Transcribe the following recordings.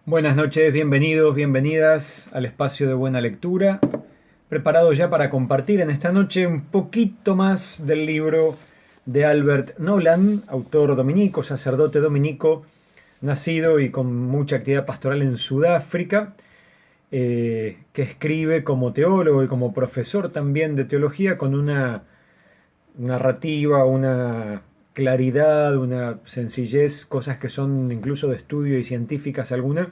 Buenas noches, bienvenidos, bienvenidas al espacio de buena lectura. Preparado ya para compartir en esta noche un poquito más del libro de Albert Nolan, autor dominico, sacerdote dominico, nacido y con mucha actividad pastoral en Sudáfrica, que escribe como teólogo y como profesor también de teología con una narrativa, una claridad, una sencillez, cosas que son incluso de estudio y científicas alguna,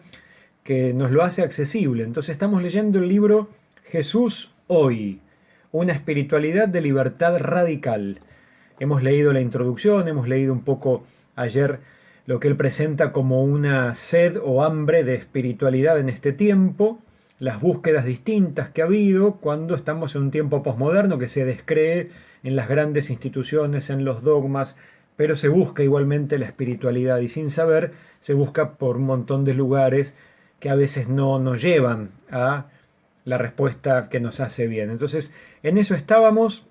que nos lo hace accesible. Entonces estamos leyendo el libro Jesús hoy, una espiritualidad de libertad radical. Hemos leído la introducción, hemos leído un poco ayer lo que él presenta como una sed o hambre de espiritualidad en este tiempo, las búsquedas distintas que ha habido cuando estamos en un tiempo posmoderno que se descree en las grandes instituciones, en los dogmas, pero se busca igualmente la espiritualidad y sin saber se busca por un montón de lugares que a veces no nos llevan a la respuesta que nos hace bien. Entonces, en eso estábamos.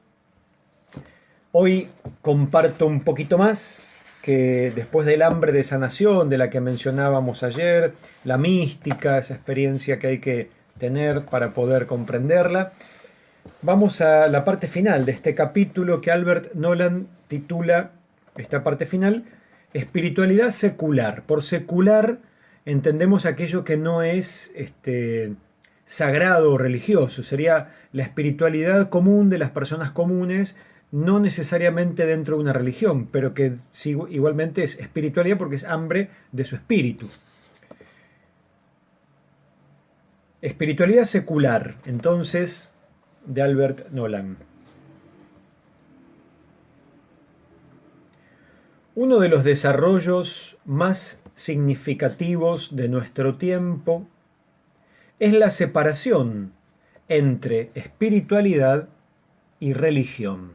Hoy comparto un poquito más que después del hambre de sanación de la que mencionábamos ayer, la mística, esa experiencia que hay que tener para poder comprenderla. Vamos a la parte final de este capítulo que Albert Nolan titula, esta parte final, Espiritualidad secular. Por secular entendemos aquello que no es sagrado o religioso, sería la espiritualidad común de las personas comunes, no necesariamente dentro de una religión, pero que igualmente es espiritualidad porque es hambre de su espíritu. Espiritualidad secular, entonces, de Albert Nolan. Uno de los desarrollos más significativos de nuestro tiempo es la separación entre espiritualidad y religión.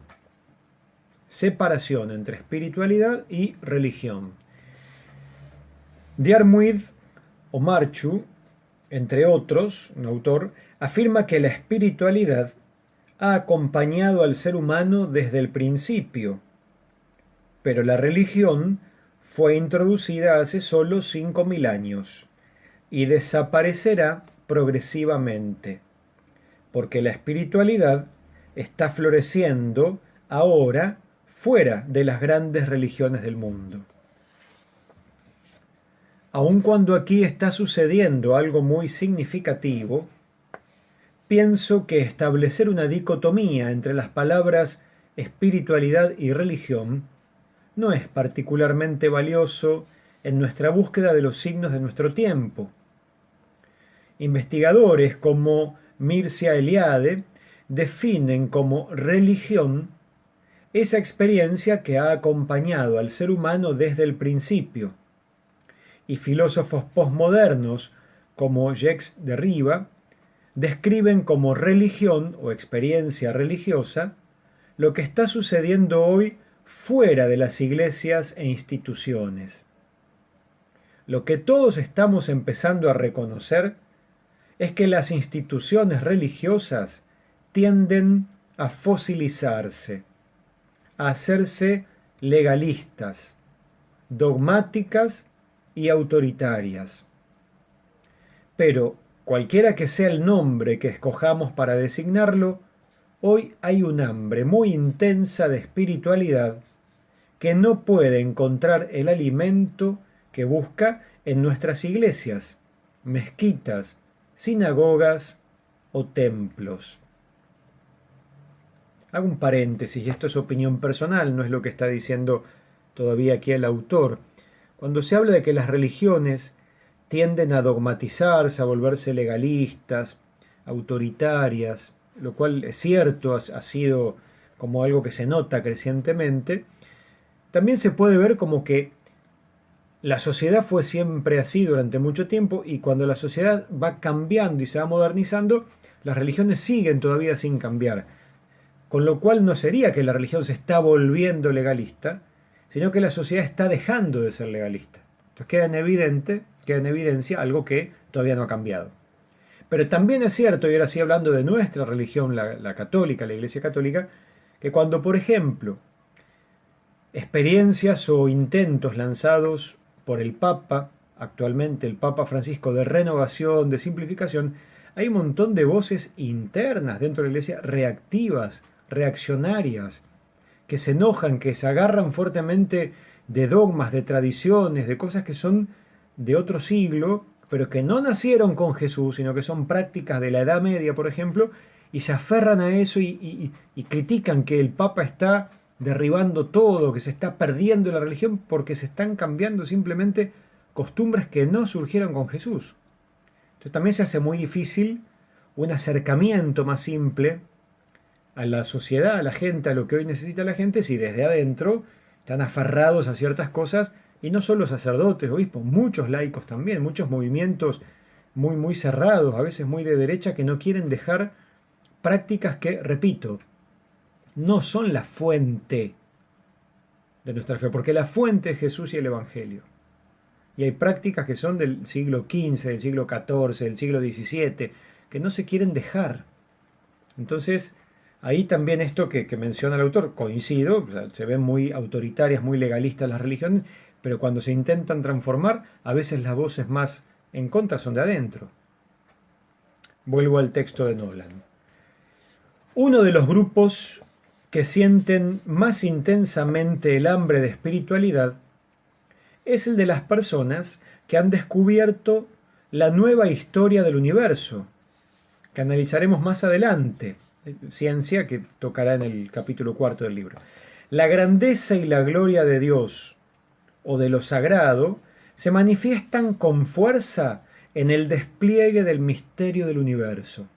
Separación entre espiritualidad y religión. Diarmuid o Marchu, entre otros, un autor, afirma que la espiritualidad ha acompañado al ser humano desde el principio, pero la religión fue introducida hace solo 5.000 años y desaparecerá progresivamente, porque la espiritualidad está floreciendo ahora fuera de las grandes religiones del mundo. Aun cuando aquí está sucediendo algo muy significativo, pienso que establecer una dicotomía entre las palabras espiritualidad y religión no es particularmente valioso en nuestra búsqueda de los signos de nuestro tiempo. Investigadores como Mircea Eliade definen como religión esa experiencia que ha acompañado al ser humano desde el principio, y filósofos posmodernos como Jacques Derrida describen como religión o experiencia religiosa lo que está sucediendo hoy fuera de las iglesias e instituciones. Lo que todos estamos empezando a reconocer es que las instituciones religiosas tienden a fosilizarse, a hacerse legalistas, dogmáticas y autoritarias. Pero, cualquiera que sea el nombre que escojamos para designarlo, hoy hay un hambre muy intensa de espiritualidad que no puede encontrar el alimento que busca en nuestras iglesias, mezquitas, sinagogas o templos. Hago un paréntesis, y esto es opinión personal, no es lo que está diciendo todavía aquí el autor. Cuando se habla de que las religiones tienden a dogmatizarse, a volverse legalistas, autoritarias, lo cual es cierto, ha sido como algo que se nota crecientemente, también se puede ver como que la sociedad fue siempre así durante mucho tiempo y cuando la sociedad va cambiando y se va modernizando, las religiones siguen todavía sin cambiar. Con lo cual no sería que la religión se está volviendo legalista, sino que la sociedad está dejando de ser legalista. Entonces queda en evidencia algo que todavía no ha cambiado. Pero también es cierto, y ahora sí hablando de nuestra religión, la católica, la Iglesia Católica, que cuando, por ejemplo, experiencias o intentos lanzados por el Papa actualmente el Papa Francisco, de renovación, de simplificación, hay un montón de voces internas dentro de la Iglesia reactivas, reaccionarias, que se enojan, que se agarran fuertemente de dogmas, de tradiciones, de cosas que son de otro siglo, pero que no nacieron con Jesús, sino que son prácticas de la Edad Media, por ejemplo, y se aferran a eso y critican que el Papa está derribando todo, que se está perdiendo la religión porque se están cambiando simplemente costumbres que no surgieron con Jesús. Entonces también se hace muy difícil un acercamiento más simple a la sociedad, a la gente, a lo que hoy necesita la gente, si desde adentro están aferrados a ciertas cosas, y no solo sacerdotes, obispos, muchos laicos también, muchos movimientos muy cerrados, a veces muy de derecha, que no quieren dejar prácticas que, repito, no son la fuente de nuestra fe, porque la fuente es Jesús y el Evangelio. Y hay prácticas que son del siglo XV, del siglo XIV, del siglo XVII, que no se quieren dejar. Entonces, ahí también esto que menciona el autor, coincido, o sea, se ven muy autoritarias, muy legalistas las religiones, pero cuando se intentan transformar, a veces las voces más en contra son de adentro. Vuelvo al texto de Nolan. Uno de los grupos que sienten más intensamente el hambre de espiritualidad es el de las personas que han descubierto la nueva historia del universo, que analizaremos más adelante, ciencia que tocará en el capítulo 4 del libro. La grandeza y la gloria de Dios o de lo sagrado se manifiestan con fuerza en el despliegue del misterio del universo.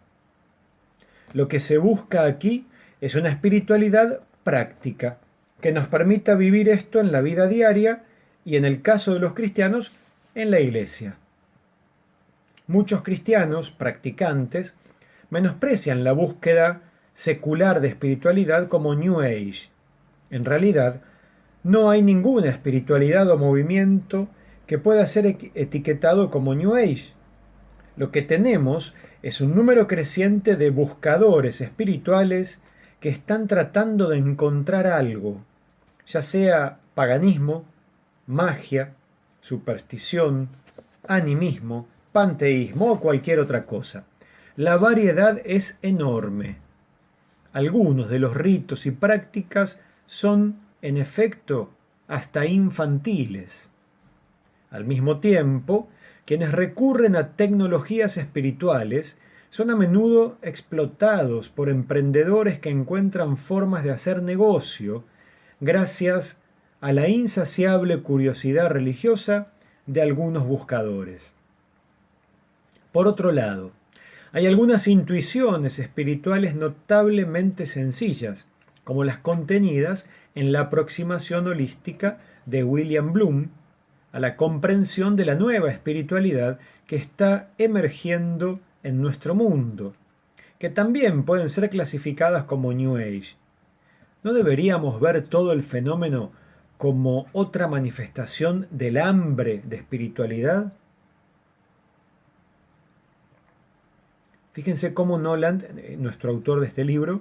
Lo que se busca aquí es una espiritualidad práctica que nos permita vivir esto en la vida diaria y, en el caso de los cristianos, en la iglesia. Muchos cristianos practicantes menosprecian la búsqueda secular de espiritualidad como New Age. En realidad, no hay ninguna espiritualidad o movimiento que pueda ser etiquetado como New Age. Lo que tenemos es un número creciente de buscadores espirituales que están tratando de encontrar algo, ya sea paganismo, magia, superstición, animismo, panteísmo o cualquier otra cosa. La variedad es enorme. Algunos de los ritos y prácticas son, en efecto, hasta infantiles. Al mismo tiempo, quienes recurren a tecnologías espirituales son a menudo explotados por emprendedores que encuentran formas de hacer negocio gracias a la insaciable curiosidad religiosa de algunos buscadores. Por otro lado, hay algunas intuiciones espirituales notablemente sencillas, como las contenidas en la aproximación holística de William Bloom a la comprensión de la nueva espiritualidad que está emergiendo en nuestro mundo, que también pueden ser clasificadas como New Age. ¿No deberíamos ver todo el fenómeno como otra manifestación del hambre de espiritualidad? Fíjense cómo Nolan, nuestro autor de este libro,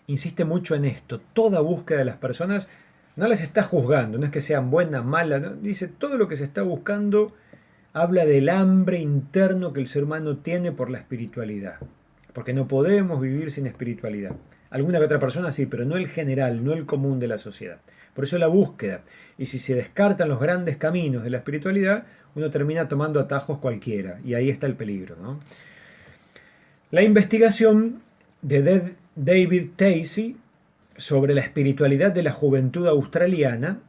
insiste mucho en esto. Toda búsqueda de las personas no las está juzgando, no es que sean buenas, malas, ¿no? Dice, todo lo que se está buscando habla del hambre interno que el ser humano tiene por la espiritualidad, porque no podemos vivir sin espiritualidad. Alguna que otra persona sí, pero no el general, no el común de la sociedad. Por eso la búsqueda. Y si se descartan los grandes caminos de la espiritualidad, uno termina tomando atajos cualquiera, y ahí está el peligro, ¿no? La investigación de David Tasey sobre la espiritualidad de la juventud australiana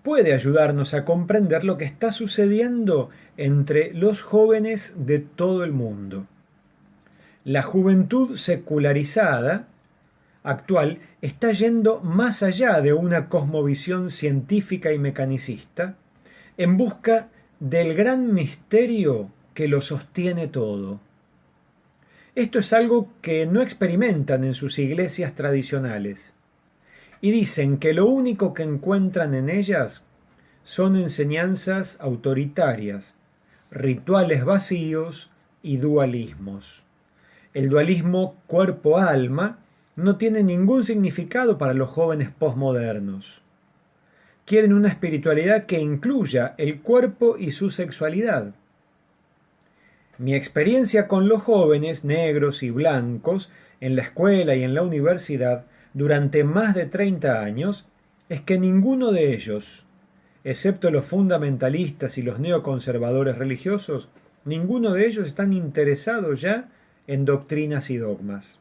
puede ayudarnos a comprender lo que está sucediendo entre los jóvenes de todo el mundo. La juventud secularizada actual está yendo más allá de una cosmovisión científica y mecanicista en busca del gran misterio que lo sostiene todo. Esto es algo que no experimentan en sus iglesias tradicionales. Y dicen que lo único que encuentran en ellas son enseñanzas autoritarias, rituales vacíos y dualismos. El dualismo cuerpo-alma no tiene ningún significado para los jóvenes posmodernos. Quieren una espiritualidad que incluya el cuerpo y su sexualidad. Mi experiencia con los jóvenes negros y blancos en la escuela y en la universidad durante más de 30 años es que ninguno de ellos, excepto los fundamentalistas y los neoconservadores religiosos, ninguno de ellos están interesados ya en doctrinas y dogmas.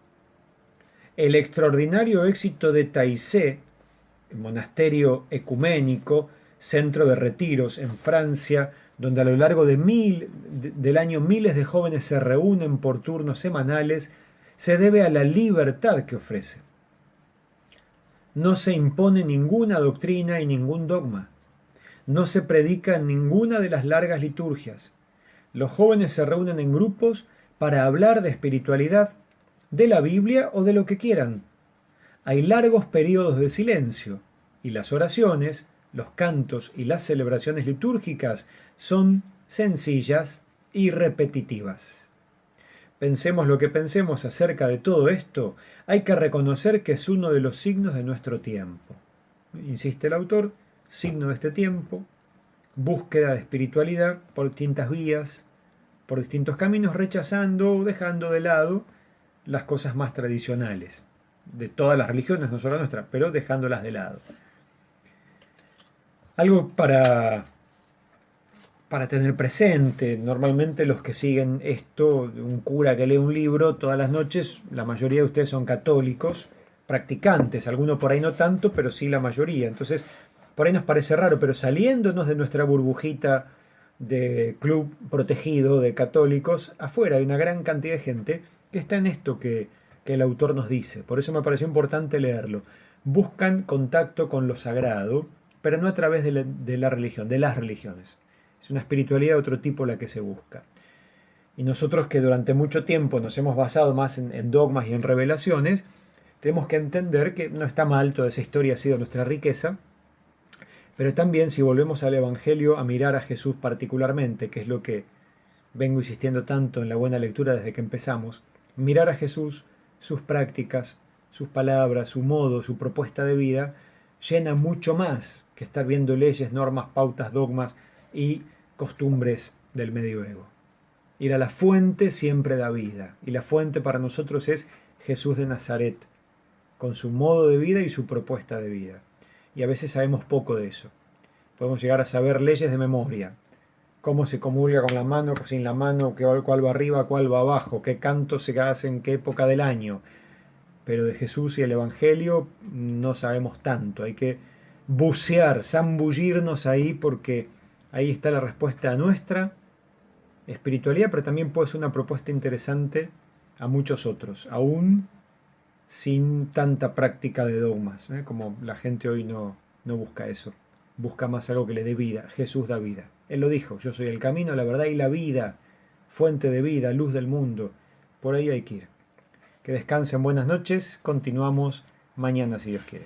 El extraordinario éxito de Taizé, el monasterio ecuménico, centro de retiros en Francia, donde a lo largo del año miles de jóvenes se reúnen por turnos semanales, se debe a la libertad que ofrece. No se impone ninguna doctrina y ningún dogma. No se predica en ninguna de las largas liturgias. Los jóvenes se reúnen en grupos para hablar de espiritualidad, de la Biblia o de lo que quieran. Hay largos periodos de silencio y las oraciones, los cantos y las celebraciones litúrgicas son sencillas y repetitivas. Pensemos lo que pensemos acerca de todo esto, hay que reconocer que es uno de los signos de nuestro tiempo. Insiste el autor, signo de este tiempo, búsqueda de espiritualidad por distintas vías, por distintos caminos, rechazando o dejando de lado las cosas más tradicionales de todas las religiones, no solo la nuestra, pero dejándolas de lado. Algo para tener presente, normalmente los que siguen esto, un cura que lee un libro todas las noches, la mayoría de ustedes son católicos, practicantes, algunos por ahí no tanto, pero sí la mayoría. Entonces, por ahí nos parece raro, pero saliéndonos de nuestra burbujita de club protegido de católicos, afuera hay una gran cantidad de gente que está en esto que el autor nos dice. Por eso me pareció importante leerlo. Buscan contacto con lo sagrado, pero no a través de la religión, de las religiones. Es una espiritualidad de otro tipo la que se busca. Y nosotros que durante mucho tiempo nos hemos basado más en dogmas y en revelaciones, tenemos que entender que no está mal, toda esa historia ha sido nuestra riqueza, pero también si volvemos al Evangelio a mirar a Jesús particularmente, que es lo que vengo insistiendo tanto en la buena lectura desde que empezamos, mirar a Jesús, sus prácticas, sus palabras, su modo, su propuesta de vida, llena mucho más que estar viendo leyes, normas, pautas, dogmas y costumbres del medioevo. Ir a la fuente siempre da vida, y la fuente para nosotros es Jesús de Nazaret, con su modo de vida y su propuesta de vida. Y a veces sabemos poco de eso. Podemos llegar a saber leyes de memoria, cómo se comulga con la mano, sin la mano, cuál va arriba, cuál va abajo, qué cantos se hacen en qué época del año. Pero de Jesús y el Evangelio no sabemos tanto. Hay que bucear, zambullirnos ahí, porque ahí está la respuesta a nuestra espiritualidad, pero también puede ser una propuesta interesante a muchos otros, aún sin tanta práctica de dogmas, como la gente hoy no busca eso, busca más algo que le dé vida. Jesús da vida. Él lo dijo, yo soy el camino, la verdad y la vida, fuente de vida, luz del mundo. Por ahí hay que ir. Que descansen, buenas noches, continuamos mañana si Dios quiere.